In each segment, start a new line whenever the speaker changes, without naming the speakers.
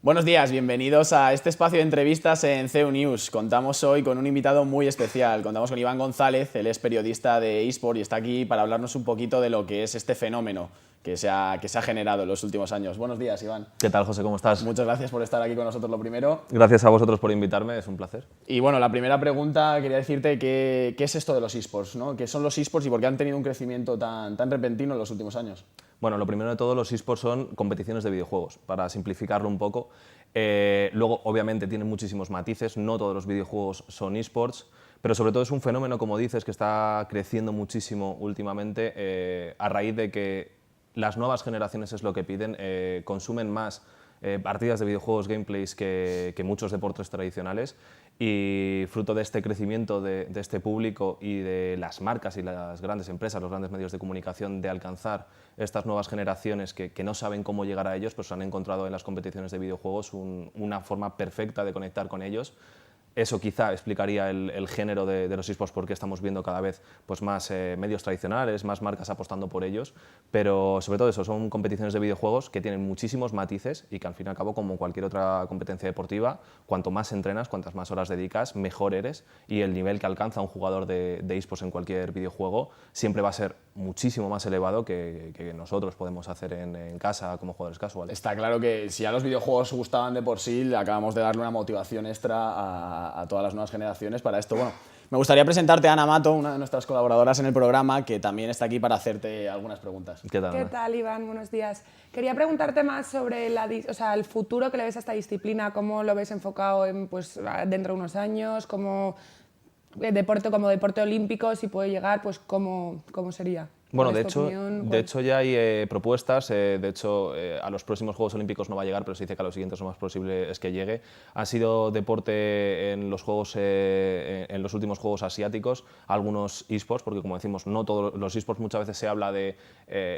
Buenos días, bienvenidos a este espacio de entrevistas en CEU News. Contamos hoy con un invitado muy especial. Contamos con Iván González, él es periodista de eSport y está aquí para hablarnos un poquito de lo que es este fenómeno que se ha generado en los últimos años. Buenos días, Iván.
¿Qué tal, José? ¿Cómo estás?
Muchas gracias por estar aquí con nosotros, lo primero.
Gracias a vosotros por invitarme, es un placer.
Y bueno, la primera pregunta, quería decirte qué es esto de los eSports, ¿no? ¿Qué son los eSports y por qué han tenido un crecimiento tan repentino en los últimos años?
Bueno, lo primero de todo, los eSports son competiciones de videojuegos, para simplificarlo un poco. Luego, obviamente, tienen muchísimos matices, no todos los videojuegos son eSports, pero sobre todo es un fenómeno, como dices, que está creciendo muchísimo últimamente a raíz de que las nuevas generaciones es lo que piden, consumen más partidas de videojuegos, gameplays que muchos deportes tradicionales, y fruto de este crecimiento de este público y de las marcas y las grandes empresas, los grandes medios de comunicación, de alcanzar estas nuevas generaciones que no saben cómo llegar a ellos, pues han encontrado en las competiciones de videojuegos una forma perfecta de conectar con ellos. Eso quizá explicaría el género de los eSports, porque estamos viendo cada vez pues, más medios tradicionales, más marcas apostando por ellos, pero sobre todo eso, son competiciones de videojuegos que tienen muchísimos matices y que al fin y al cabo, como cualquier otra competencia deportiva, cuanto más entrenas, cuantas más horas dedicas, mejor eres, y el nivel que alcanza un jugador de eSports en cualquier videojuego siempre va a ser muchísimo más elevado que nosotros podemos hacer en casa como jugadores casuales.
Está claro que si ya los videojuegos gustaban de por sí, acabamos de darle una motivación extra a todas las nuevas generaciones para esto. Bueno, me gustaría presentarte a Ana Mato, una de nuestras colaboradoras en el programa, que también está aquí para hacerte algunas preguntas.
¿Qué tal, Ana?
¿Qué tal, Iván? Buenos días. Quería preguntarte más sobre el futuro que le ves a esta disciplina, cómo lo ves enfocado pues, dentro de unos años, como deporte olímpico, si puede llegar, pues cómo sería.
Bueno, de hecho ya hay propuestas, de hecho a los próximos Juegos Olímpicos no va a llegar, pero se dice que a los siguientes lo más posible es que llegue. Ha sido deporte en los en los últimos Juegos Asiáticos, algunos eSports, porque como decimos, no todos los eSports muchas veces se habla de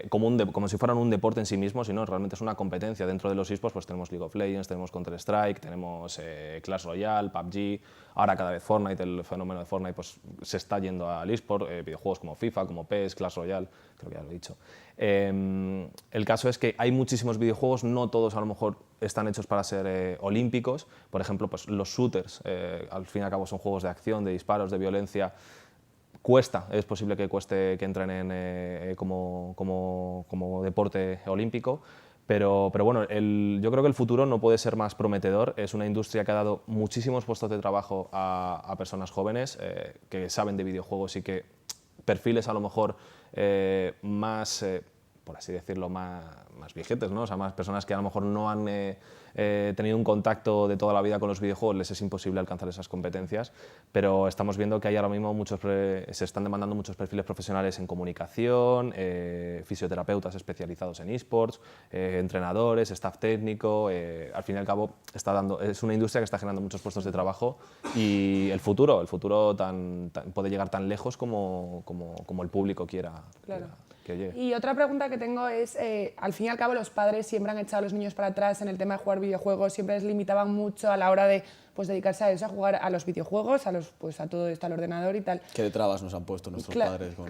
como si fueran un deporte en sí mismo, sino realmente es una competencia. Dentro de los eSports pues tenemos League of Legends, tenemos Counter-Strike, tenemos Clash Royale, PUBG, ahora cada vez Fortnite, el fenómeno de Fortnite pues se está yendo al eSport, videojuegos como FIFA, como PES, Clash Royale, creo que ya lo he dicho. El caso es que hay muchísimos videojuegos, no todos a lo mejor están hechos para ser olímpicos. Por ejemplo, pues los shooters, al fin y al cabo son juegos de acción, de disparos, de violencia. Es posible que cueste que entren como deporte olímpico. Pero bueno, yo creo que el futuro no puede ser más prometedor. Es una industria que ha dado muchísimos puestos de trabajo a personas jóvenes que saben de videojuegos y que perfiles a lo mejor más, por así decirlo, más viejetes, ¿no? O sea, más personas que a lo mejor no han tenido un contacto de toda la vida con los videojuegos, les es imposible alcanzar esas competencias, pero estamos viendo que hay ahora mismo se están demandando muchos perfiles profesionales en comunicación, fisioterapeutas especializados en eSports, entrenadores, staff técnico. Al fin y al cabo es una industria que está generando muchos puestos de trabajo, y el futuro puede llegar tan lejos como el público quiera.
Claro.
Que llegue.
Y otra pregunta que tengo es, al fin y al cabo los padres siempre han echado a los niños para atrás en el tema de jugar videojuegos, siempre les limitaban mucho a la hora de pues, dedicarse a eso, a jugar a los videojuegos, a todo esto, al ordenador y tal.
¿Qué trabas nos han puesto nuestros padres con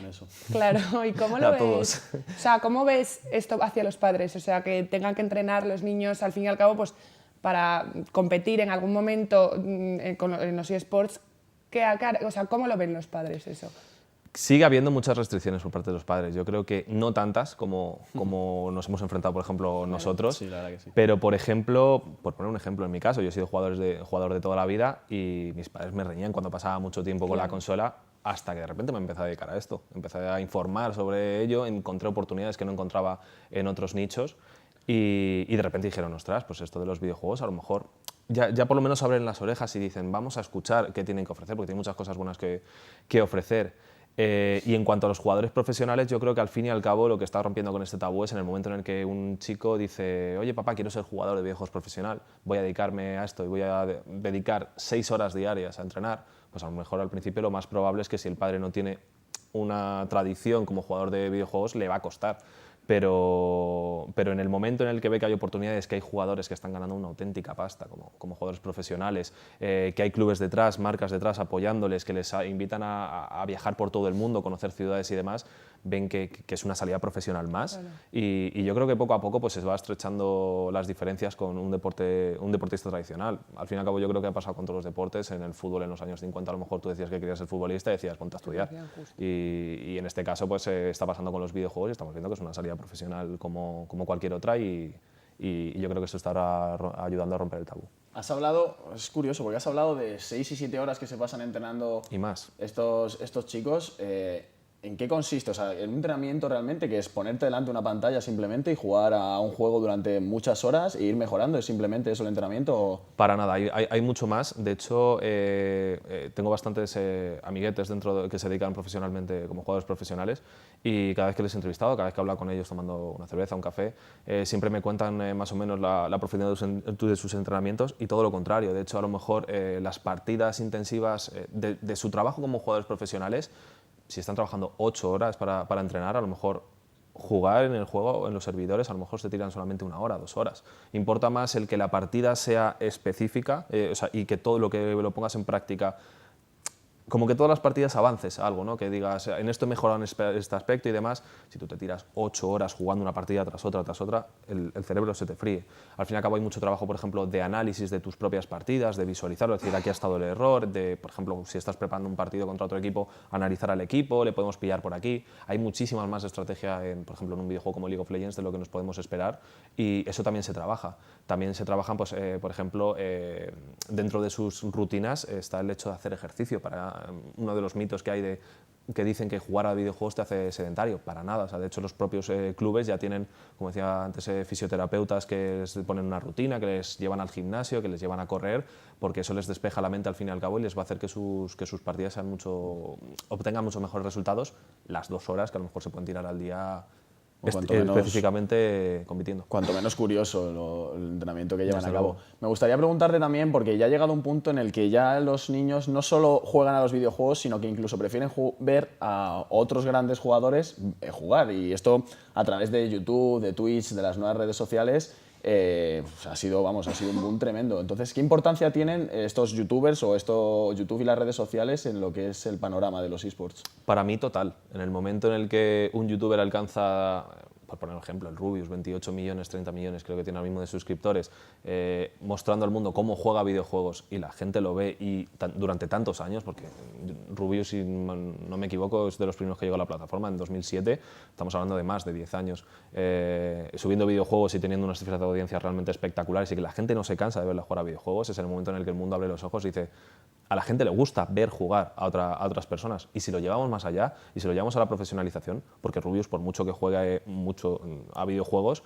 eso?
Claro, ¿y cómo lo ves? O sea, ¿cómo ves esto hacia los padres? O sea, que tengan que entrenar los niños, al fin y al cabo, pues para competir en algún momento en los eSports, o sea, ¿cómo lo ven los padres eso?
Sigue habiendo muchas restricciones por parte de los padres. Yo creo que no tantas como nos hemos enfrentado, por ejemplo, nosotros.
Sí, la verdad que sí.
Pero, por ejemplo, por poner un ejemplo en mi caso, yo he sido jugador de toda la vida y mis padres me reñían cuando pasaba mucho tiempo con la consola, hasta que de repente me empecé a dedicar a esto. Empecé a informar sobre ello, encontré oportunidades que no encontraba en otros nichos y de repente dijeron, ostras, pues esto de los videojuegos a lo mejor ya por lo menos abren las orejas y dicen, vamos a escuchar qué tienen que ofrecer, porque tienen muchas cosas buenas que ofrecer. Y en cuanto a los jugadores profesionales, yo creo que al fin y al cabo lo que está rompiendo con este tabú es en el momento en el que un chico dice, oye papá, quiero ser jugador de videojuegos profesional, voy a dedicarme a esto y voy a dedicar 6 horas diarias a entrenar, pues a lo mejor al principio lo más probable es que si el padre no tiene una tradición como jugador de videojuegos le va a costar. Pero en el momento en el que ve que hay oportunidades, que hay jugadores que están ganando una auténtica pasta como jugadores profesionales, que hay clubes detrás, marcas detrás apoyándoles, que les invitan a viajar por todo el mundo, conocer ciudades y demás, ven que es una salida profesional más. Claro. Y yo creo que poco a poco pues, se va estrechando las diferencias con un deportista tradicional. Al fin y al cabo yo creo que ha pasado con todos los deportes. En el fútbol en los años 50 a lo mejor tú decías que querías ser futbolista y decías ponte a estudiar. Y en este caso pues está pasando con los videojuegos y estamos viendo que es una salida profesional como cualquier otra y yo creo que esto estará ayudando a romper el tabú.
Has hablado, es curioso, porque has hablado de 6 y 7 horas que se pasan entrenando
y más.
Estos chicos. ¿En qué consiste? O sea, ¿en un entrenamiento realmente que es ponerte delante de una pantalla simplemente y jugar a un juego durante muchas horas e ir mejorando? ¿Es simplemente eso el entrenamiento? ¿O?
Para nada, hay mucho más. De hecho, tengo bastantes amiguetes dentro que se dedican profesionalmente como jugadores profesionales y cada vez que les he entrevistado, cada vez que he hablado con ellos tomando una cerveza, un café, siempre me cuentan más o menos la profundidad de sus entrenamientos y todo lo contrario. De hecho, a lo mejor las partidas intensivas de su trabajo como jugadores profesionales, si están trabajando 8 horas para entrenar, a lo mejor jugar en el juego o en los servidores a lo mejor se tiran solamente 1 hora, 2 horas. Importa más el que la partida sea específica y que todo lo que lo pongas en práctica, como que todas las partidas avances algo, ¿no? Que digas, en esto he mejorado en este aspecto y demás. Si tú te tiras 8 horas jugando una partida tras otra, el cerebro se te fríe. Al fin y al cabo hay mucho trabajo, por ejemplo, de análisis de tus propias partidas, de visualizarlo, es decir, aquí ha estado el error, de, por ejemplo, si estás preparando un partido contra otro equipo, analizar al equipo, le podemos pillar por aquí. Hay muchísimas más estrategia, por ejemplo, en un videojuego como League of Legends de lo que nos podemos esperar y eso también se trabaja. También se trabajan, pues, por ejemplo, dentro de sus rutinas está el hecho de hacer ejercicio. Uno de los mitos que hay que dicen que jugar a videojuegos te hace sedentario, para nada. O sea, de hecho, los propios clubes ya tienen, como decía antes, fisioterapeutas que les ponen una rutina, que les llevan al gimnasio, que les llevan a correr, porque eso les despeja la mente al fin y al cabo y les va a hacer que sus partidas obtengan mucho mejores resultados las 2 horas que a lo mejor se pueden tirar al día específicamente compitiendo.
Cuanto menos curioso el entrenamiento que llevan a cabo. Me gustaría preguntarte también, porque ya ha llegado un punto en el que ya los niños no solo juegan a los videojuegos, sino que incluso prefieren ver a otros grandes jugadores jugar. Y esto a través de YouTube, de Twitch, de las nuevas redes sociales, ha sido un boom tremendo. Entonces, ¿qué importancia tienen estos youtubers o YouTube y las redes sociales en lo que es el panorama de los eSports?
Para mí, total. En el momento en el que un youtuber alcanza, por poner un ejemplo, el Rubius, 28 millones, 30 millones creo que tiene ahora mismo de suscriptores, mostrando al mundo cómo juega videojuegos y la gente lo ve y durante tantos años, porque Rubius, si no me equivoco, es de los primeros que llegó a la plataforma en 2007, estamos hablando de más de 10 años, subiendo videojuegos y teniendo unas cifras de audiencia realmente espectaculares y que la gente no se cansa de verla jugar a videojuegos, es el momento en el que el mundo abre los ojos y dice, a la gente le gusta ver jugar a otras personas. Y si lo llevamos más allá y si lo llevamos a la profesionalización, porque Rubius, por mucho que juegue mucho a videojuegos,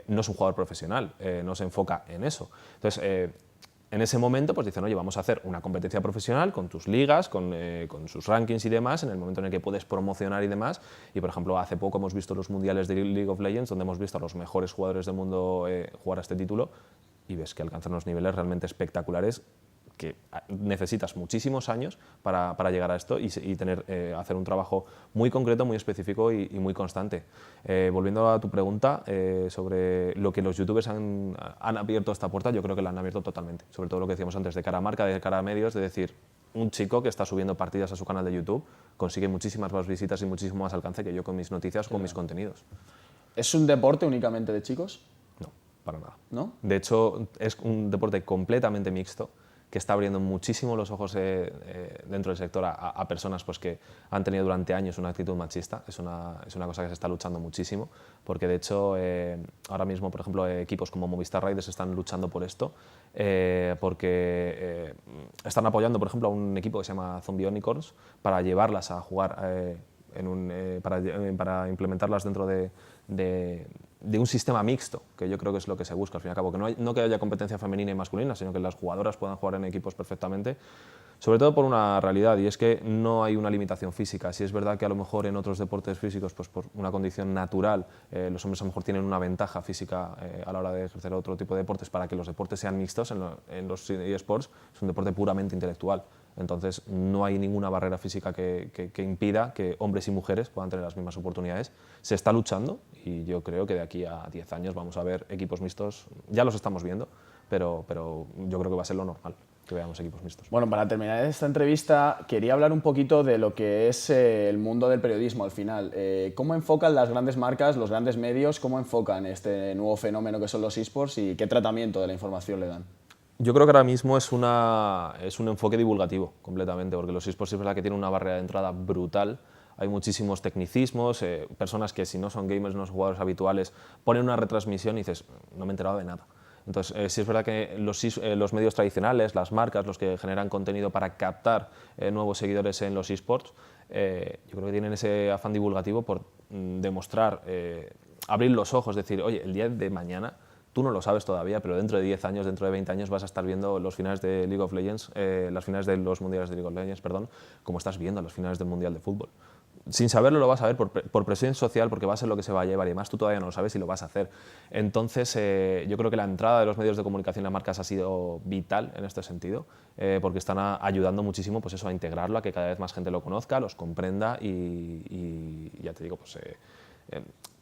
no es un jugador profesional, no se enfoca en eso. Entonces, en ese momento pues dicen, oye, vamos a hacer una competencia profesional con tus ligas, con sus rankings y demás, en el momento en el que puedes promocionar y demás. Y, por ejemplo, hace poco hemos visto los mundiales de League of Legends, donde hemos visto a los mejores jugadores del mundo jugar a este título, y ves que alcanzan unos niveles realmente espectaculares que necesitas muchísimos años para llegar a esto y hacer un trabajo muy concreto, muy específico y muy constante. Volviendo a tu pregunta sobre lo que los youtubers han abierto esta puerta, yo creo que la han abierto totalmente. Sobre todo lo que decíamos antes, de cara a marca, de cara a medios, de decir, un chico que está subiendo partidas a su canal de YouTube consigue muchísimas más visitas y muchísimo más alcance que yo con mis noticias o con mis contenidos.
¿Es un deporte únicamente de chicos?
No, para nada.
¿No?
De hecho, es un deporte completamente mixto, que está abriendo muchísimo los ojos dentro del sector a personas pues, que han tenido durante años una actitud machista. Es una cosa que se está luchando muchísimo, porque de hecho ahora mismo, por ejemplo, equipos como Movistar Riders están luchando por esto, porque están apoyando, por ejemplo, a un equipo que se llama Zombie Unicorns para llevarlas a jugar, para implementarlas dentro de un sistema mixto, que yo creo que es lo que se busca al fin y al cabo, que no que haya competencia femenina y masculina, sino que las jugadoras puedan jugar en equipos perfectamente, sobre todo por una realidad, y es que no hay una limitación física. Si es verdad que a lo mejor en otros deportes físicos, pues por una condición natural, los hombres a lo mejor tienen una ventaja física a la hora de ejercer otro tipo de deportes, para que los deportes sean mixtos en los eSports, es un deporte puramente intelectual. Entonces, no hay ninguna barrera física que impida que hombres y mujeres puedan tener las mismas oportunidades. Se está luchando y yo creo que de aquí a 10 años vamos a ver equipos mixtos. Ya los estamos viendo, pero yo creo que va a ser lo normal. que veamos equipos mixtos.
Bueno, para terminar esta entrevista, quería hablar un poquito de lo que es el mundo del periodismo al final. ¿Cómo enfocan las grandes marcas, los grandes medios, cómo enfocan este nuevo fenómeno que son los eSports y qué tratamiento de la información le dan?
Yo creo que ahora mismo es un enfoque divulgativo completamente, porque los eSports es verdad que tienen una barrera de entrada brutal. Hay muchísimos tecnicismos, personas que si no son gamers, no son jugadores habituales, ponen una retransmisión y dices, no me he enterado de nada. Entonces, sí es verdad que los medios tradicionales, las marcas, los que generan contenido para captar nuevos seguidores en los eSports, yo creo que tienen ese afán divulgativo por demostrar, abrir los ojos, decir, oye, el día de mañana tú no lo sabes todavía, pero dentro de 10 años, dentro de 20 años vas a estar viendo los finales de League of Legends, las finales de los mundiales de League of Legends, perdón, como estás viendo las finales del Mundial de Fútbol. Sin saberlo lo vas a ver por presión social, porque va a ser lo que se va a llevar y además tú todavía no lo sabes y lo vas a hacer. Entonces, yo creo que la entrada de los medios de comunicación y las marcas ha sido vital en este sentido, porque están ayudando muchísimo pues eso, a integrarlo, a que cada vez más gente lo conozca, los comprenda y ya te digo, pues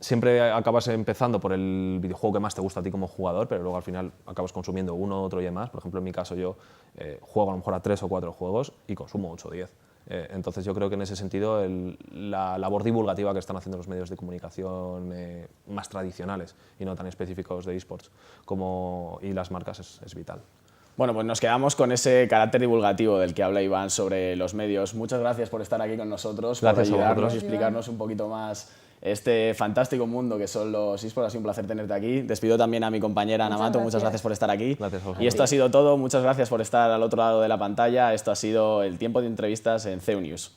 siempre acabas empezando por el videojuego que más te gusta a ti como jugador, pero luego al final acabas consumiendo uno, otro y demás. Por ejemplo, en mi caso yo juego a lo mejor a 3 o 4 juegos y consumo 8 o 10. Entonces yo creo que en ese sentido la labor divulgativa que están haciendo los medios de comunicación más tradicionales y no tan específicos de eSports y las marcas es vital.
Bueno, pues nos quedamos con ese carácter divulgativo del que habla Iván sobre los medios. Muchas gracias por estar aquí con nosotros,
gracias
por ayudarnos y explicarnos un poquito más este fantástico mundo que son los eSports. Ha sido un placer tenerte aquí. Despido también a mi compañera Ana Mato. Muchas gracias por estar aquí.
Gracias a vosotros.
Y esto ha sido todo. Muchas gracias por estar al otro lado de la pantalla. Esto ha sido el tiempo de entrevistas en CEU News.